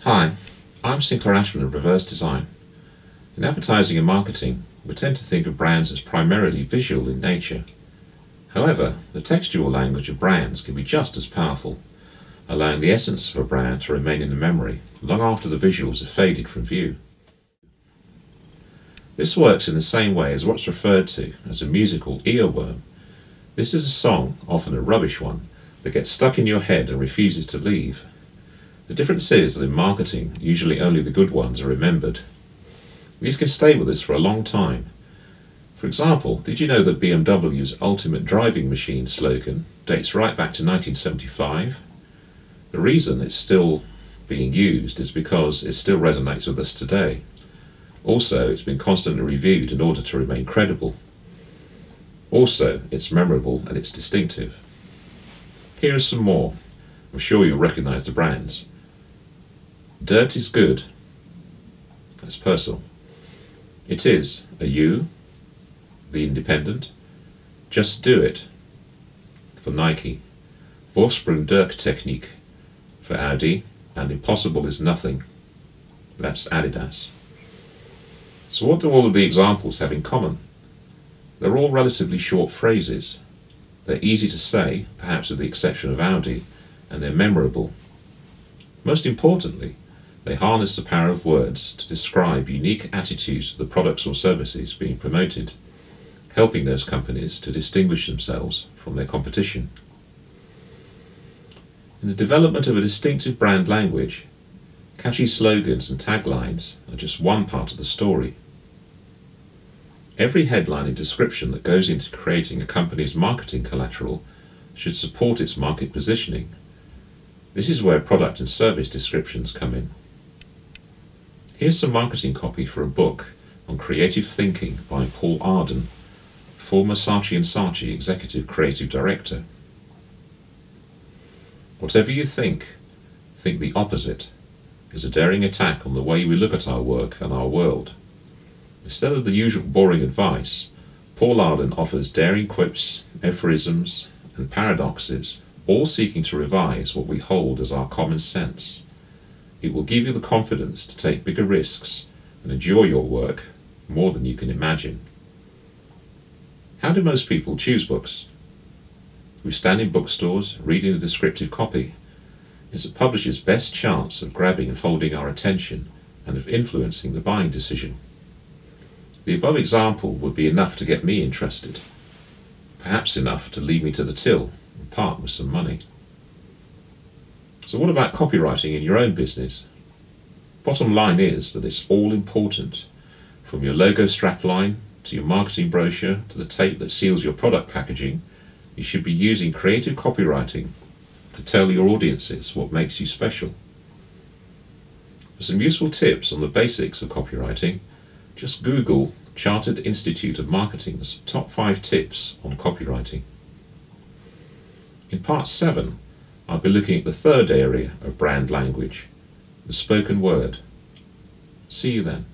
Hi, I'm Sinclair Ashman of Reverse Design. In advertising and marketing, we tend to think of brands as primarily visual in nature. However, the textual language of brands can be just as powerful, allowing the essence of a brand to remain in the memory long after the visuals have faded from view. This works in the same way as what's referred to as a musical earworm. This is a song, often a rubbish one, that gets stuck in your head and refuses to leave. The difference is that in marketing, usually only the good ones are remembered. These can stay with us for a long time. For example, did you know that BMW's Ultimate Driving Machine slogan dates right back to 1975? The reason it's still being used is because it still resonates with us today. Also, it's been constantly reviewed in order to remain credible. Also, it's memorable and it's distinctive. Here are some more. I'm sure you'll recognise the brands. Dirt is good. That's Persil. It is a U, The Independent. Just Do It for Nike. Vorsprung durch Technik for Audi. And Impossible is Nothing. That's Adidas. So what do all of the examples have in common? They're all relatively short phrases. They're easy to say, perhaps with the exception of Audi, and they're memorable. Most importantly, they harness the power of words to describe unique attitudes to the products or services being promoted, helping those companies to distinguish themselves from their competition. In the development of a distinctive brand language, catchy slogans and taglines are just one part of the story. Every headline and description that goes into creating a company's marketing collateral should support its market positioning. This is where product and service descriptions come in. Here's some marketing copy for a book on creative thinking by Paul Arden, former Saatchi & Saatchi Executive Creative Director. Whatever you think the opposite is a daring attack on the way we look at our work and our world. Instead of the usual boring advice, Paul Arden offers daring quips, aphorisms, and paradoxes, all seeking to revise what we hold as our common sense. It will give you the confidence to take bigger risks and enjoy your work more than you can imagine. How do most people choose books? We stand in bookstores reading the descriptive copy. It's a publisher's best chance of grabbing and holding our attention and of influencing the buying decision. The above example would be enough to get me interested, perhaps enough to lead me to the till and part with some money. So what about copywriting in your own business? Bottom line is that it's all important, from your logo strapline to your marketing brochure to the tape that seals your product packaging. You should be using creative copywriting to tell your audiences what makes you special. For some useful tips on the basics of copywriting, just Google Chartered Institute of Marketing's top 5 tips on copywriting. In part 7, I'll be looking at the third area of brand language, the spoken word. See you then.